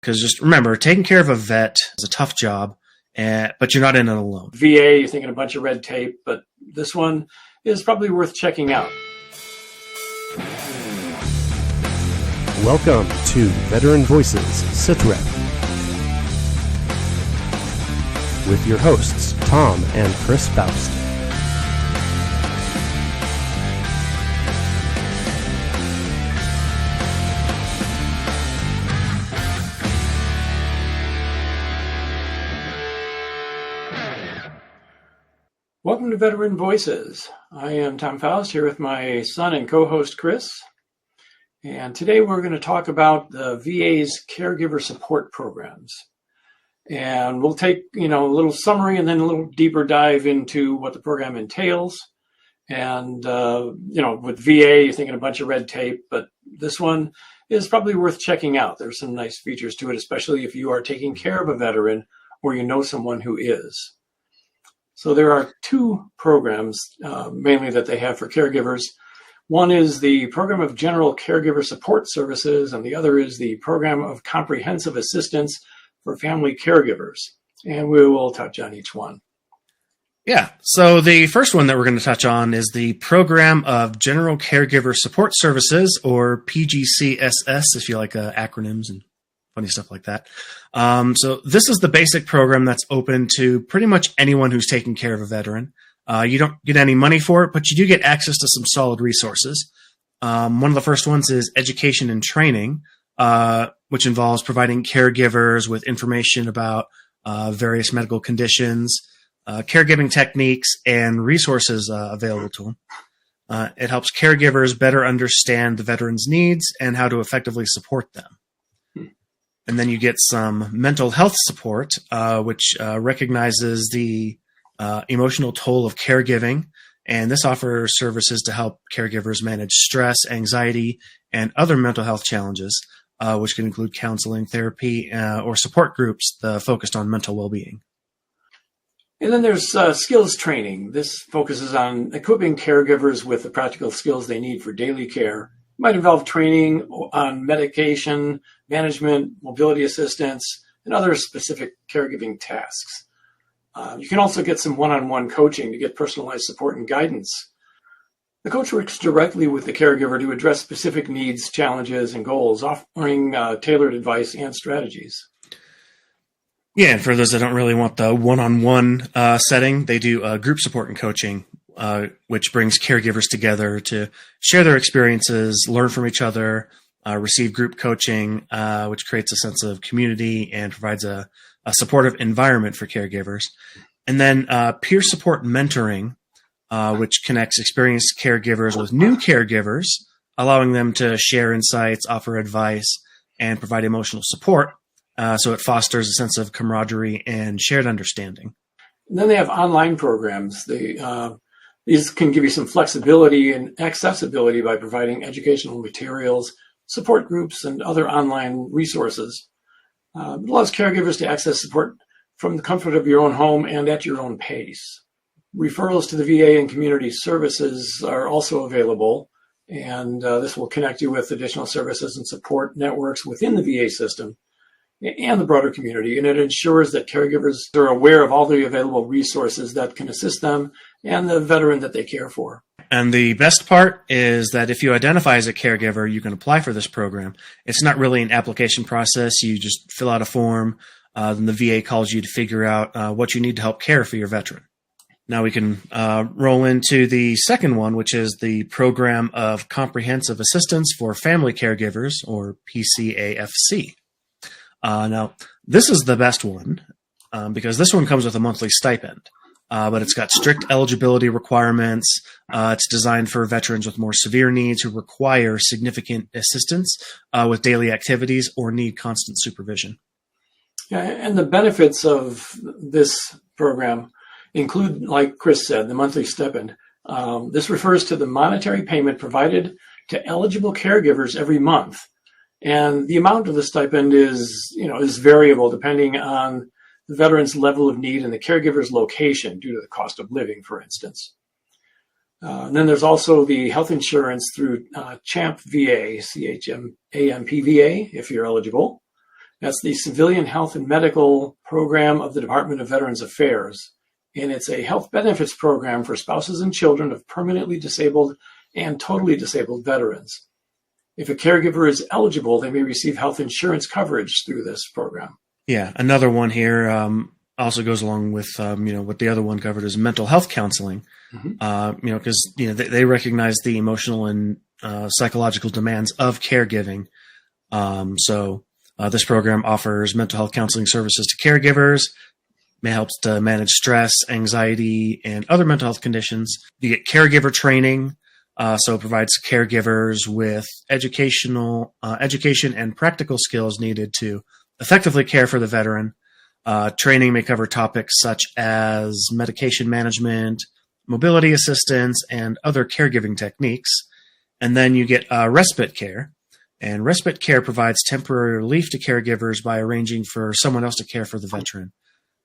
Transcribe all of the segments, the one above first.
Because just remember, taking care of a vet is a tough job, but you're not in it alone. VA, you're thinking a bunch of red tape, but this one is probably worth checking out. Welcome to Veteran Voices SITREP with your hosts, Tom and Chris Faust. Welcome to Veteran Voices. I am Tom Faust here with my son and co-host Chris. And today we're going to talk about the VA's caregiver support programs. And we'll take, a little summary and then a little deeper dive into what the program entails. And, with VA, you're thinking a bunch of red tape, but this one is probably worth checking out. There's some nice features to it, especially if you are taking care of a veteran or you know someone who is. So there are two programs mainly that they have for caregivers. One is the Program of General Caregiver Support Services, and the other is the Program of Comprehensive Assistance for Family Caregivers. And we will touch on each one. Yeah, so the first one that we're going to touch on is the Program of General Caregiver Support Services, or PGCSS, if you like acronyms and funny stuff like that. So this is the basic program that's open to pretty much anyone who's taking care of a veteran. You don't get any money for it, but you do get access to some solid resources. One of the first ones is education and training, which involves providing caregivers with information about various medical conditions, caregiving techniques, and resources available to them. It helps caregivers better understand the veteran's needs and how to effectively support them. And then you get some mental health support, which recognizes the emotional toll of caregiving. And this offers services to help caregivers manage stress, anxiety, and other mental health challenges, which can include counseling, therapy, or support groups focused on mental well-being. And then there's skills training. This focuses on equipping caregivers with the practical skills they need for daily care. It might involve training on medication management, mobility assistance, and other specific caregiving tasks. You can also get some one-on-one coaching to get personalized support and guidance. The coach works directly with the caregiver to address specific needs, challenges, and goals, offering tailored advice and strategies. Yeah, and for those that don't really want the one-on-one setting, they do group support and coaching, which brings caregivers together to share their experiences, learn from each other, receive group coaching, which creates a sense of community and provides a supportive environment for caregivers. And then peer support mentoring, which connects experienced caregivers with new caregivers, allowing them to share insights, offer advice, and provide emotional support. So it fosters a sense of camaraderie and shared understanding. And then they have online programs. These can give you some flexibility and accessibility by providing educational materials, support groups, and other online resources. It allows caregivers to access support from the comfort of your own home and at your own pace. Referrals to the VA and community services are also available, and this will connect you with additional services and support networks within the VA system and the broader community, and it ensures that caregivers are aware of all the available resources that can assist them and the veteran that they care for. And the best part is that if you identify as a caregiver, you can apply for this program. It's not really an application process. You just fill out a form, then the VA calls you to figure out what you need to help care for your veteran. Now we can roll into the second one, which is the Program of Comprehensive Assistance for Family Caregivers, or PCAFC. Now, this is the best one because this one comes with a monthly stipend. But it's got strict eligibility requirements. It's designed for veterans with more severe needs who require significant assistance with daily activities or need constant supervision. Yeah, and the benefits of this program include, like Chris said, the monthly stipend. This refers to the monetary payment provided to eligible caregivers every month. And the amount of the stipend is variable depending on the veteran's level of need and the caregiver's location due to the cost of living, for instance. And then there's also the health insurance through CHAMPVA, CHAMPVA, if you're eligible. That's the Civilian Health and Medical Program of the Department of Veterans Affairs. And it's a health benefits program for spouses and children of permanently disabled and totally disabled veterans. If a caregiver is eligible, they may receive health insurance coverage through this program. Yeah, another one here also goes along with what the other one covered is mental health counseling. Because they recognize the emotional and psychological demands of caregiving. So this program offers mental health counseling services to caregivers. It helps to manage stress, anxiety, and other mental health conditions. You get caregiver training. So it provides caregivers with education and practical skills needed to effectively care for the veteran. Training may cover topics such as medication management, mobility assistance, and other caregiving techniques. And then you get respite care. And respite care provides temporary relief to caregivers by arranging for someone else to care for the veteran.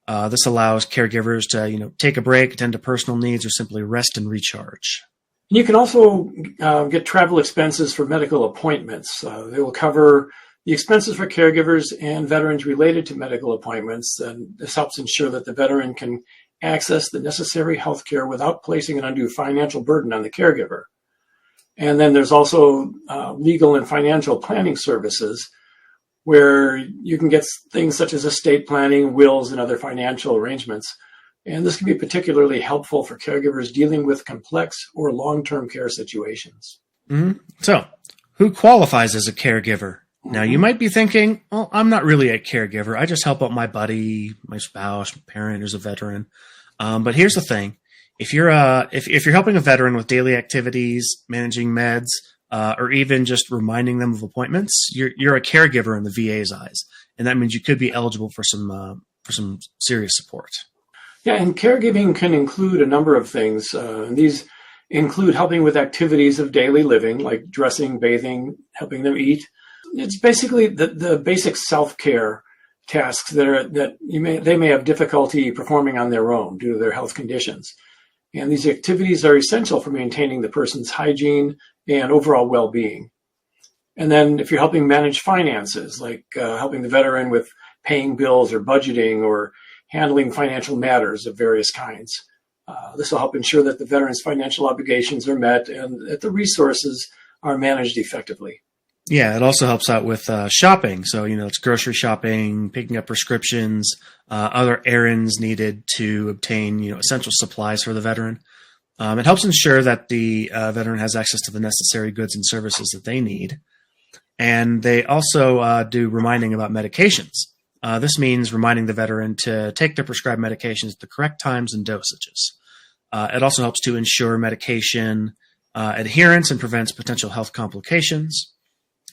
This allows caregivers to, take a break, attend to personal needs, or simply rest and recharge. You can also get travel expenses for medical appointments. They will cover the expenses for caregivers and veterans related to medical appointments. And this helps ensure that the veteran can access the necessary health care without placing an undue financial burden on the caregiver. And then there's also legal and financial planning services where you can get things such as estate planning, wills, and other financial arrangements. And this can be particularly helpful for caregivers dealing with complex or long-term care situations. Mm-hmm. So, who qualifies as a caregiver? Now, you might be thinking, well, I'm not really a caregiver. I just help out my buddy, my spouse, my parent who's a veteran. But here's the thing. If you're helping a veteran with daily activities, managing meds, or even just reminding them of appointments, you're a caregiver in the VA's eyes. And that means you could be eligible for some serious support. Yeah, and caregiving can include a number of things. These include helping with activities of daily living, like dressing, bathing, helping them eat. It's basically the basic self-care tasks that they may have difficulty performing on their own due to their health conditions. And these activities are essential for maintaining the person's hygiene and overall well-being. And then if you're helping manage finances, like helping the veteran with paying bills or budgeting or handling financial matters of various kinds, this will help ensure that the veteran's financial obligations are met and that the resources are managed effectively. Yeah, it also helps out with shopping. So, it's grocery shopping, picking up prescriptions, other errands needed to obtain, essential supplies for the veteran. It helps ensure that the veteran has access to the necessary goods and services that they need. And they also do reminding about medications. This means reminding the veteran to take their prescribed medications at the correct times and dosages. It also helps to ensure medication adherence and prevents potential health complications.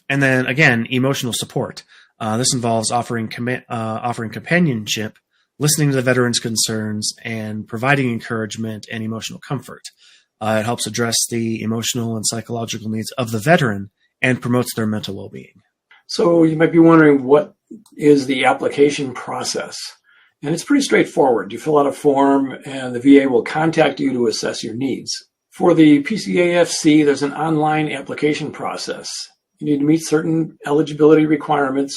And then again, emotional support. This involves offering companionship, listening to the veteran's concerns, and providing encouragement and emotional comfort. It helps address the emotional and psychological needs of the veteran and promotes their mental well-being. So you might be wondering, what is the application process? And it's pretty straightforward. You fill out a form and the VA will contact you to assess your needs. For the PCAFC, there's an online application process. You need to meet certain eligibility requirements,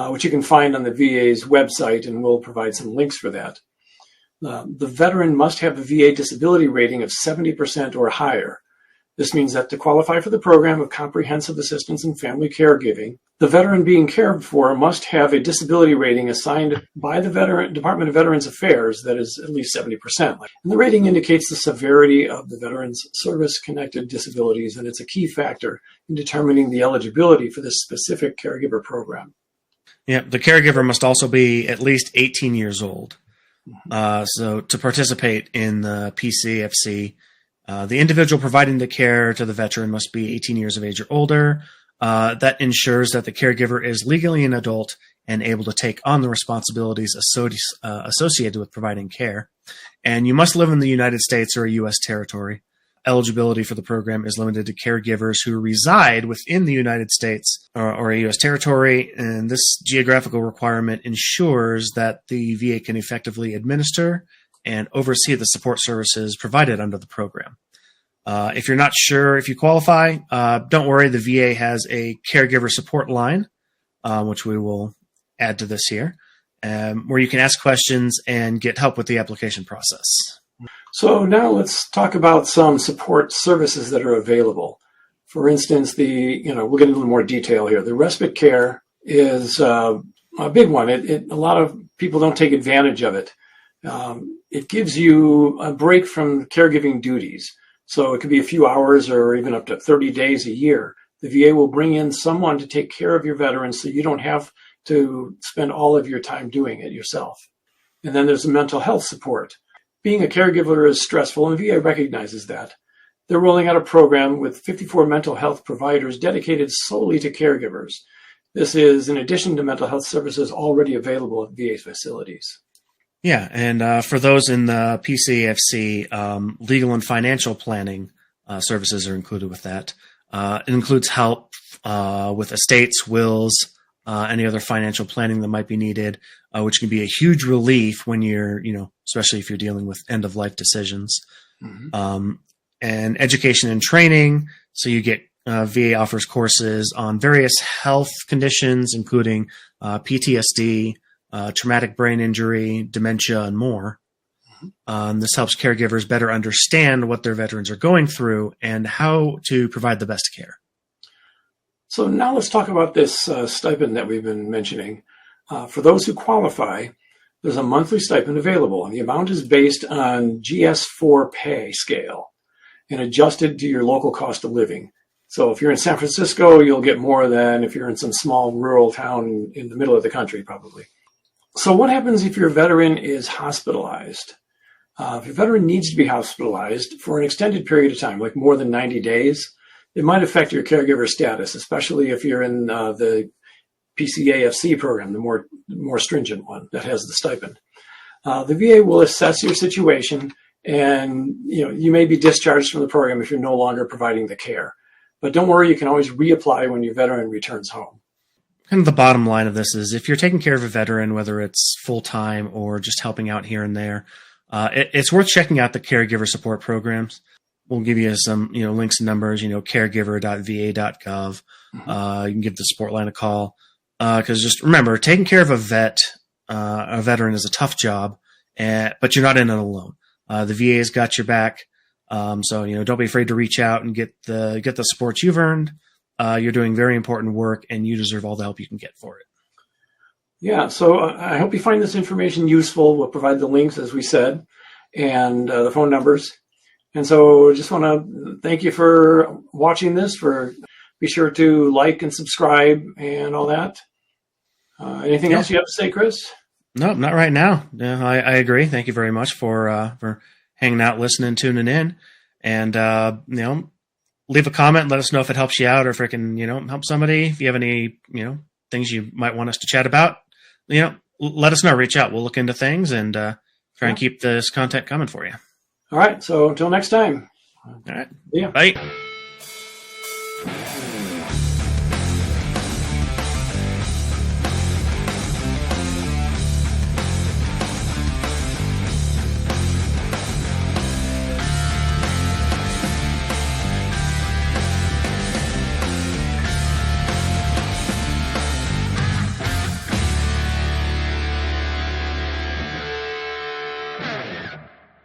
which you can find on the VA's website, and we'll provide some links for that. The veteran must have a VA disability rating of 70% or higher. This means that to qualify for the program of comprehensive assistance in family caregiving, the veteran being cared for must have a disability rating assigned by the Department of Veterans Affairs that is at least 70%. And the rating indicates the severity of the veteran's service-connected disabilities, and it's a key factor in determining the eligibility for this specific caregiver program. Yeah, the caregiver must also be at least 18 years old. So to participate in the PCAFC, the individual providing the care to the veteran must be 18 years of age or older. That ensures that the caregiver is legally an adult and able to take on the responsibilities associated with providing care. And you must live in the United States or a U.S. territory. Eligibility for the program is limited to caregivers who reside within the United States or a U.S. territory. And this geographical requirement ensures that the VA can effectively administer and oversee the support services provided under the program. If you're not sure if you qualify, don't worry. The VA has a caregiver support line, which we will add to this here, where you can ask questions and get help with the application process. So now let's talk about some support services that are available. For instance, we'll get into a little more detail here. The respite care is a big one. A lot of people don't take advantage of it. It gives you a break from caregiving duties. So it could be a few hours or even up to 30 days a year. The VA will bring in someone to take care of your veterans so you don't have to spend all of your time doing it yourself. And then there's the mental health support. Being a caregiver is stressful, and VA recognizes that. They're rolling out a program with 54 mental health providers dedicated solely to caregivers. This is in addition to mental health services already available at VA facilities. Yeah, and for those in the PCAFC, legal and financial planning services are included with that. It includes help with estates, wills, any other financial planning that might be needed, which can be a huge relief when you're, especially if you're dealing with end-of-life decisions. Mm-hmm. And education and training. So you get VA offers courses on various health conditions, including PTSD, traumatic brain injury, dementia, and more. This helps caregivers better understand what their veterans are going through and how to provide the best care. So now let's talk about this stipend that we've been mentioning. For those who qualify, there's a monthly stipend available, and the amount is based on GS4 pay scale and adjusted to your local cost of living. So if you're in San Francisco, you'll get more than if you're in some small rural town in the middle of the country, probably. So what happens if your veteran is hospitalized? If your veteran needs to be hospitalized for an extended period of time, like more than 90 days, it might affect your caregiver status, especially if you're in the PCAFC program, the more stringent one that has the stipend. The VA will assess your situation, and you may be discharged from the program if you're no longer providing the care. But don't worry, you can always reapply when your veteran returns home. And the bottom line of this is if you're taking care of a veteran, whether it's full-time or just helping out here and there, it's worth checking out the caregiver support programs. We'll give you some links and numbers, caregiver.va.gov. You can give the support line a call. Because just remember, taking care of a veteran is a tough job, but you're not in it alone. The VA's got your back. So don't be afraid to reach out and get the support you've earned. You're doing very important work, and you deserve all the help you can get for it. Yeah, so I hope you find this information useful. We'll provide the links, as we said, and the phone numbers. And so just want to thank you for watching this. Be sure to like and subscribe and all that. Anything else you have to say, Chris? No, not right now. I agree. Thank you very much for hanging out, listening, tuning in, and leave a comment. Let us know if it helps you out or if it can help somebody. If you have any things you might want us to chat about, let us know. Reach out. We'll look into things and try and keep this content coming for you. All right. So until next time. All right. Yeah. Bye.